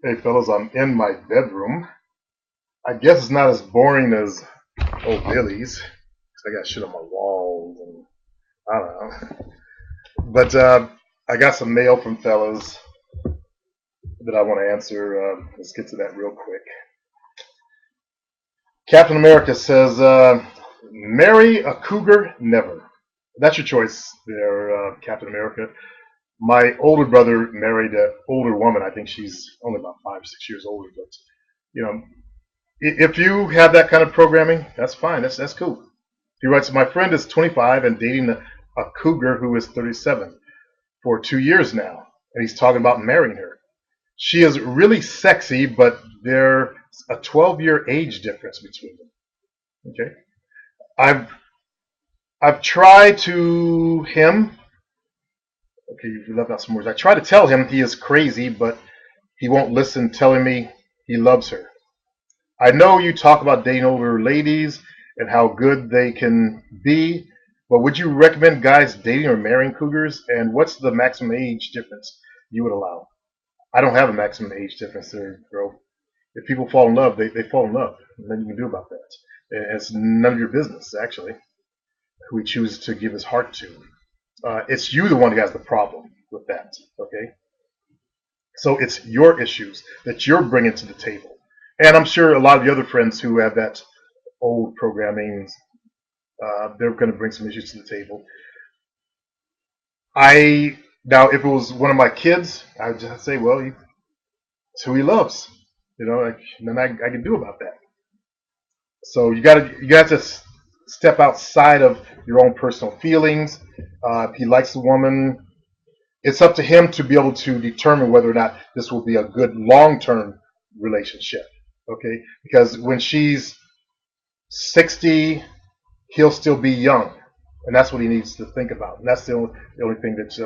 Hey fellas, I'm in my bedroom. I guess it's not as boring as old Billy's. 'Cause I got shit on my walls and I don't know. But I got some mail from fellas that I want to answer. Let's get to that real quick. Captain America says, marry a cougar, never. That's your choice there, Captain America. My older brother married an older woman. I think she's only about 5, 6 years older, but you know, if you have that kind of programming, that's fine. That's cool. He writes, my friend is 25 and dating a cougar who is 37 for 2 years now, and he's talking about marrying her. She is really sexy, but there's a 12-year age difference between them. Okay, I've I've tried to him. Okay, you left out some words. I try to tell him he is crazy, but he won't listen, telling me he loves her. I know you talk about dating older ladies and how good they can be, but would you recommend guys dating or marrying cougars? And what's the maximum age difference you would allow? I don't have a maximum age difference there, bro. If people fall in love, they fall in love. Nothing you can do about that. And it's none of your business, actually, who he chooses to give his heart to. It's you, the one who has the problem with that, okay? So it's your issues that you're bringing to the table. And I'm sure a lot of the other friends who have that old programming, they're going to bring some issues to the table. Now, if it was one of my kids, I would just say, well, it's who he loves. Nothing I can do about that. So you got to step outside of your own personal feelings. If he likes the woman, it's up to him to be able to determine whether or not this will be a good long-term relationship. Okay, because when she's 60, he'll still be young, and that's what he needs to think about. And that's the only thing that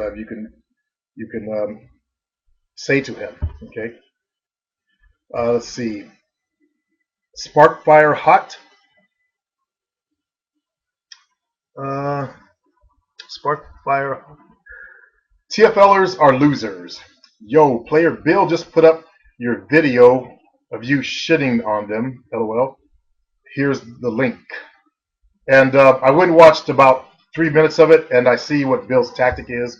you can say to him. Okay, let's see. Sparkfire Hot. Sparkfire. TFLers are losers. Yo, player Bill just put up your video of you shitting on them. LOL. Here's the link. And I went and watched about 3 minutes of it, and I see what Bill's tactic is.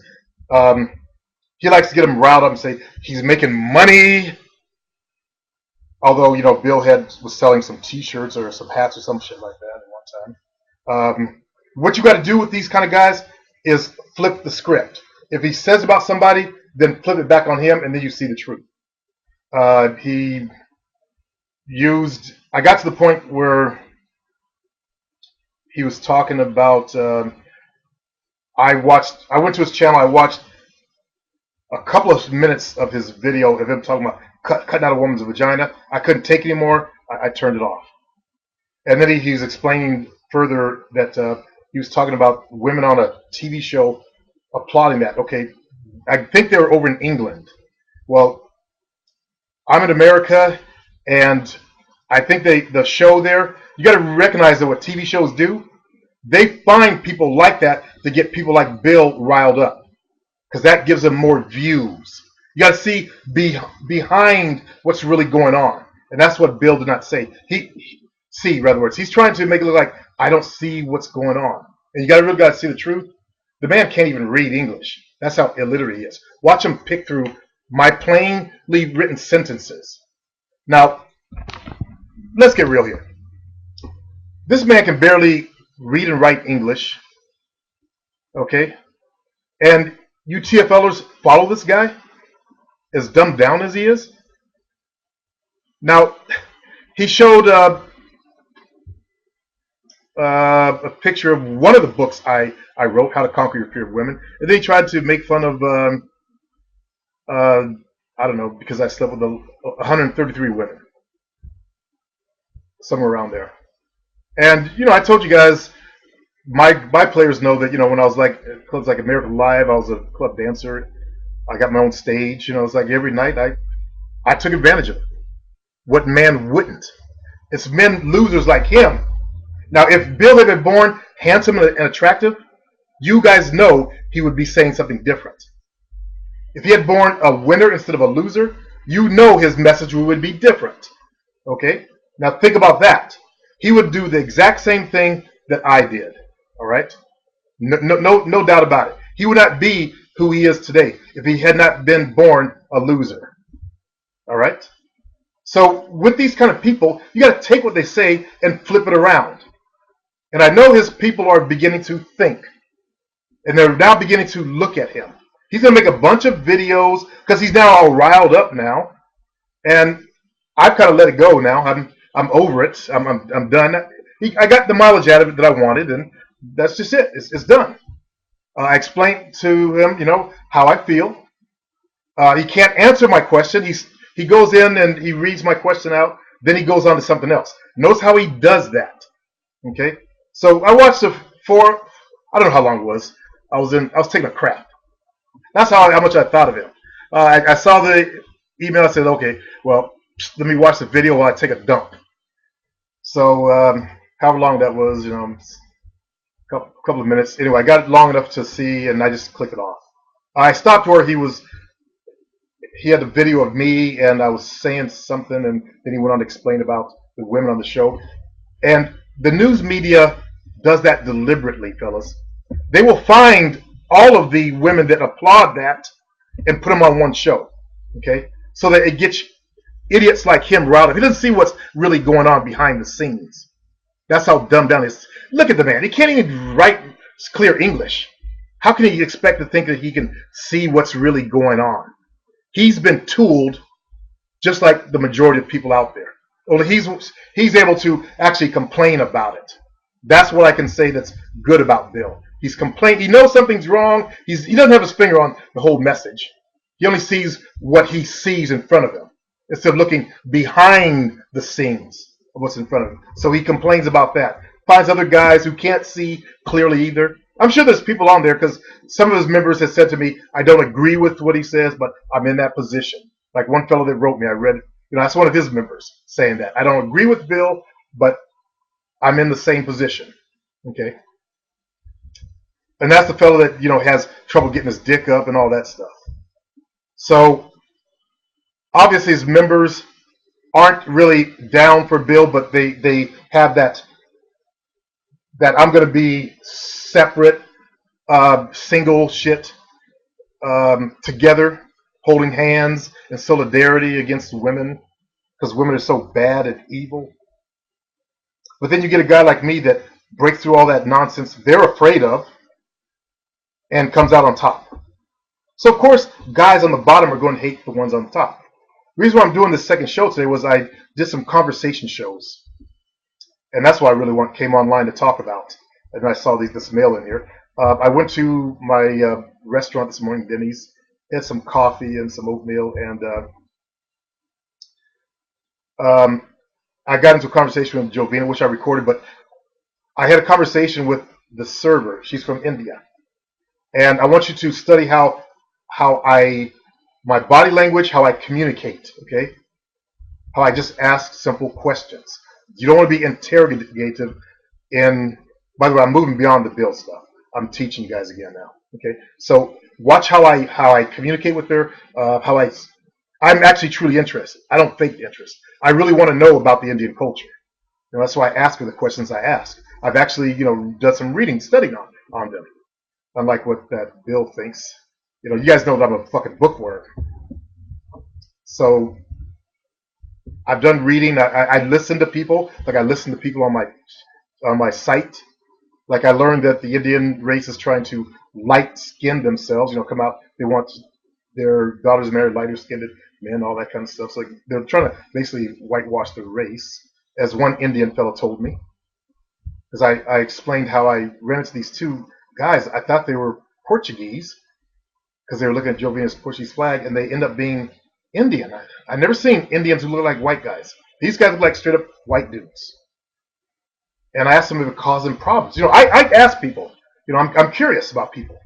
He likes to get him riled up and say he's making money. Although, Bill was selling some T-shirts or some hats or some shit like that at one time. What you got to do with these kind of guys is flip the script. If he says about somebody, then flip it back on him, and then you see the truth. I got to the point where he was talking about, I went to his channel, I watched a couple of minutes of his video of him talking about cutting out a woman's vagina. I couldn't take it anymore. I turned it off. And then he was explaining further that he was talking about women on a TV show applauding that. Okay, I think they were over in England. Well, I'm in America, and I think the show there, you got to recognize that what TV shows do, they find people like that to get people like Bill riled up, because that gives them more views. You got to see behind what's really going on, and that's what Bill did not say. In other words, he's trying to make it look like I don't see what's going on, and you really got to see the truth. The man can't even read English. That's how illiterate he is. Watch him pick through my plainly written sentences. Now, let's get real here. This man can barely read and write English. Okay? And you TFLers follow this guy? As dumbed down as he is? Now, he showed a picture of one of the books I wrote, How to Conquer Your Fear of Women. And then he tried to make fun of, I don't know, because I slept with 133 women. Somewhere around there. And, I told you guys, my players know that, when I was clubs like American Live, I was a club dancer. I got my own stage. It's like every night I took advantage of it. What man wouldn't? It's men losers like him. Now, if Bill had been born handsome and attractive, you guys know he would be saying something different. If he had born a winner instead of a loser, you know his message would be different. Okay? Now think about that. He would do the exact same thing that I did. All right? No doubt about it. He would not be who he is today if he had not been born a loser. All right? So with these kind of people, you got to take what they say and flip it around. And I know his people are beginning to think, and they're now beginning to look at him. He's going to make a bunch of videos because he's now all riled up now, and I've kind of let it go now. I'm over it. I'm done. I got the mileage out of it that I wanted, and that's just it. It's done. I explained to him, how I feel. He can't answer my question. He goes in and he reads my question out. Then he goes on to something else. Notice how he does that. Okay. So I watched I don't know how long it was. I was taking a crap. That's how much I thought of him. I saw the email. I said, okay, well, let me watch the video while I take a dump. So however long that was, couple of minutes. Anyway, I got it long enough to see, and I just clicked it off. I stopped where he had a video of me, and I was saying something, and then he went on to explain about the women on the show. And the news media does that deliberately, fellas. They will find all of the women that applaud that and put them on one show, okay? So that it gets idiots like him riled up. He doesn't see what's really going on behind the scenes. That's how dumbed down he is. Look at the man. He can't even write clear English. How can he expect to think that he can see what's really going on? He's been tooled just like the majority of people out there. Well, he's able to actually complain about it. That's what I can say that's good about Bill. He's complaining. He knows something's wrong. He doesn't have his finger on the whole message. He only sees what he sees in front of him instead of looking behind the scenes of what's in front of him. So he complains about that. Finds other guys who can't see clearly either. I'm sure there's people on there because some of his members have said to me, I don't agree with what he says, but I'm in that position. Like one fellow that wrote me, I read, that's one of his members saying that. I don't agree with Bill, but I'm in the same position. Okay? And that's the fellow that, has trouble getting his dick up and all that stuff. So, obviously his members aren't really down for Bill, but they have that I'm going to be separate, single shit, together, holding hands in solidarity against women, because women are so bad and evil. But then you get a guy like me that breaks through all that nonsense they're afraid of and comes out on top. So, of course, guys on the bottom are going to hate the ones on the top. The reason why I'm doing this second show today was I did some conversation shows. And that's what I really came online to talk about. And I saw this mail in here. I went to my restaurant this morning, Denny's, had some coffee and some oatmeal, and I got into a conversation with Jovina, which I recorded, but I had a conversation with the server. She's from India. And I want you to study how my body language, how I communicate, okay? How I just ask simple questions. You don't want to be interrogative by the way, I'm moving beyond the Bill stuff. I'm teaching you guys again now, okay? So watch how I communicate with her, I'm actually truly interested. I don't fake interest. I really want to know about the Indian culture. That's why I ask her the questions I ask. I've actually, done some reading, studying on them. Unlike what that Bill thinks. You guys know that I'm a fucking bookworm. So I've done reading. I listen to people. Like I listen to people on my site. Like I learned that the Indian race is trying to light skin themselves. Come out. They want their daughters married lighter skinned men, all that kind of stuff. So they're trying to basically whitewash the race, as one Indian fellow told me. Because I explained how I ran into these two guys. I thought they were Portuguese because they were looking at Jovina's Portuguese flag, and they end up being Indian. I've never seen Indians who look like white guys. These guys look like straight up white dudes. And I asked them if it caused them problems. I ask people. I'm curious about people.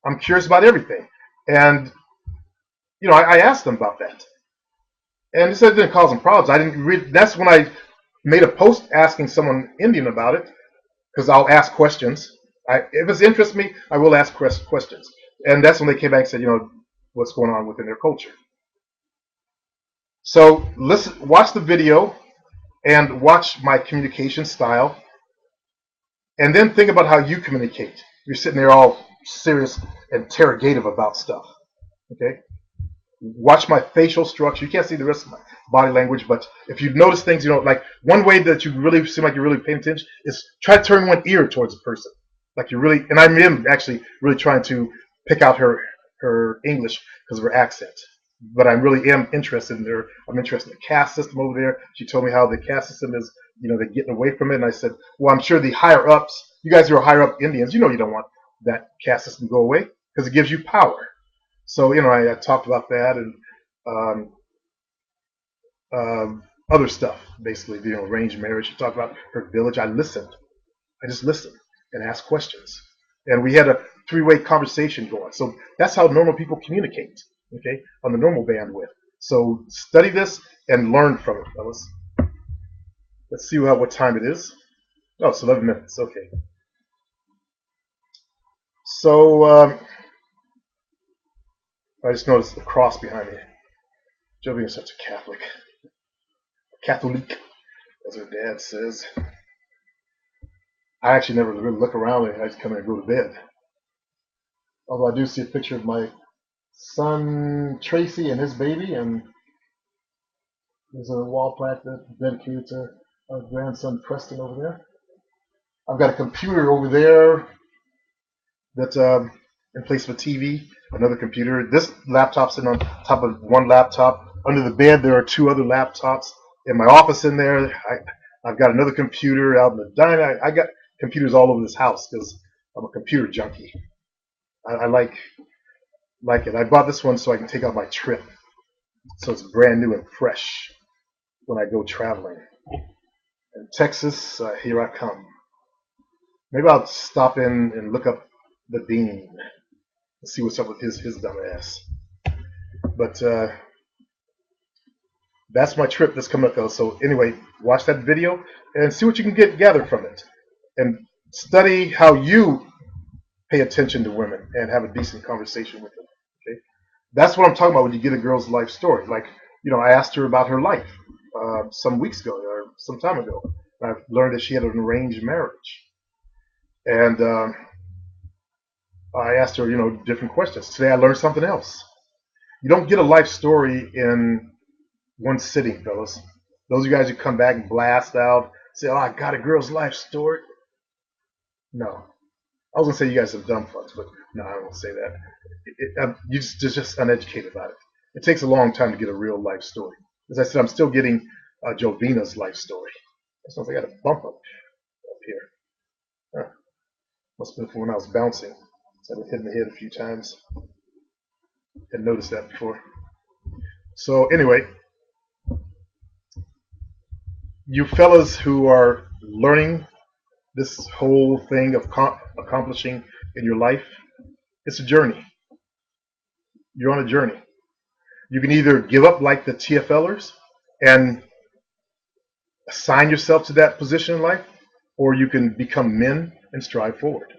I'm curious about everything. And, I asked them about that. And they said it didn't cause them problems. I didn't read. That's when I made a post asking someone Indian about it, because I'll ask questions. If it interests me, I will ask questions. And that's when they came back and said, what's going on within their culture. So listen, watch the video and watch my communication style, and then think about how you communicate. You're sitting there all serious, interrogative about stuff. Okay? Watch my facial structure. You can't see the rest of my body language, but if you notice things, like one way that you really seem like you're really paying attention is try to turn one ear towards a person. Like you're really, and I am actually really trying to pick out her English because of her accent. But I really am interested in her. I'm interested in the caste system over there. She told me how the caste system is, they're getting away from it. And I said, well, I'm sure the higher ups, you guys who are higher up Indians, you don't want that caste system to go away because it gives you power. So, I talked about that and um, other stuff, basically, arranged marriage. She talked about her village. I listened. I just listened and asked questions. And we had a three-way conversation going. So that's how normal people communicate, okay, on the normal bandwidth. So study this and learn from it, fellas. Let's see what time it is. Oh, it's 11 minutes. Okay. So I just noticed the cross behind me. Joe being such a Catholic, as her dad says. I actually never really look around and I just come in and go to bed. Although I do see a picture of my son Tracy and his baby, and there's a wall plaque dedicated to our grandson Preston over there. I've got a computer over there that's in place of a TV, another computer. This laptop's sitting on top of one laptop. Under the bed, there are two other laptops. In my office in there, I've got another computer out in the diner. I got computers all over this house because I'm a computer junkie. I like it. I bought this one so I can take out my trip. So it's brand new and fresh when I go traveling. In Texas, here I come. Maybe I'll stop in and look up the dean and see what's up with his dumb ass. But that's my trip that's coming up, though. So anyway, watch that video and see what you can gather from it. And study how you pay attention to women and have a decent conversation with them. Okay, that's what I'm talking about when you get a girl's life story. Like, I asked her about her life some weeks ago or some time ago. I've learned that she had an arranged marriage, and I asked her, different questions. Today I learned something else. You don't get a life story in one sitting, fellas. Those of you guys who come back and blast out, say, "Oh, I got a girl's life story." No, I was gonna say you guys have dumb fucks, but no, I won't say that. You're just uneducated about it. It takes a long time to get a real life story. As I said, I'm still getting Jovina's life story. It sounds like I got a bump up here. Huh. Must have been from when I was bouncing. So I've been hitting the head a few times. Hadn't noticed that before. So anyway, you fellas who are learning this whole thing of accomplishing in your life, it's a journey. You're on a journey. You can either give up like the TFLers and assign yourself to that position in life, or you can become men and strive forward.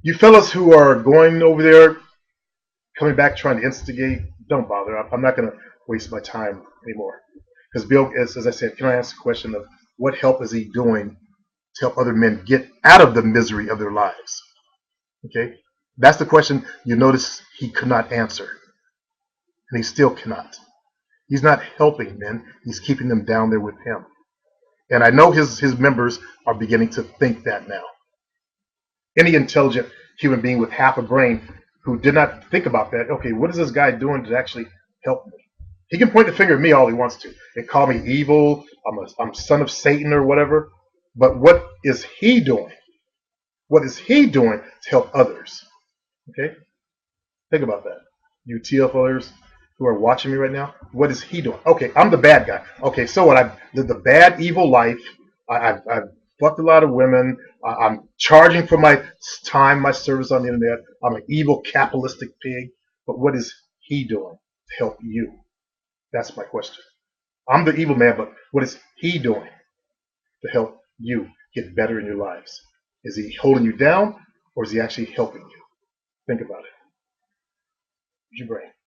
You fellas who are going over there, coming back trying to instigate, don't bother. I'm not going to waste my time anymore. Because Bill, as I said, can I ask the question of what help is he doing to help other men get out of the misery of their lives? Okay? That's the question you notice he could not answer. And he still cannot. He's not helping men. He's keeping them down there with him. And I know his members are beginning to think that now. Any intelligent human being with half a brain who did not think about that, okay, what is this guy doing to actually help me? He can point the finger at me all he wants to and call me evil, I'm son of Satan or whatever. But what is he doing? What is he doing to help others? Okay? Think about that. You TFLers who are watching me right now, what is he doing? Okay, I'm the bad guy. Okay, so what? I've lived the bad, evil life. I've fucked a lot of women. I'm charging for my time, my service on the internet. I'm an evil capitalistic pig. But what is he doing to help you? That's my question. I'm the evil man, but what is he doing to help you get better in your lives? Is he holding you down, or is he actually helping you? Think about it. Use your brain.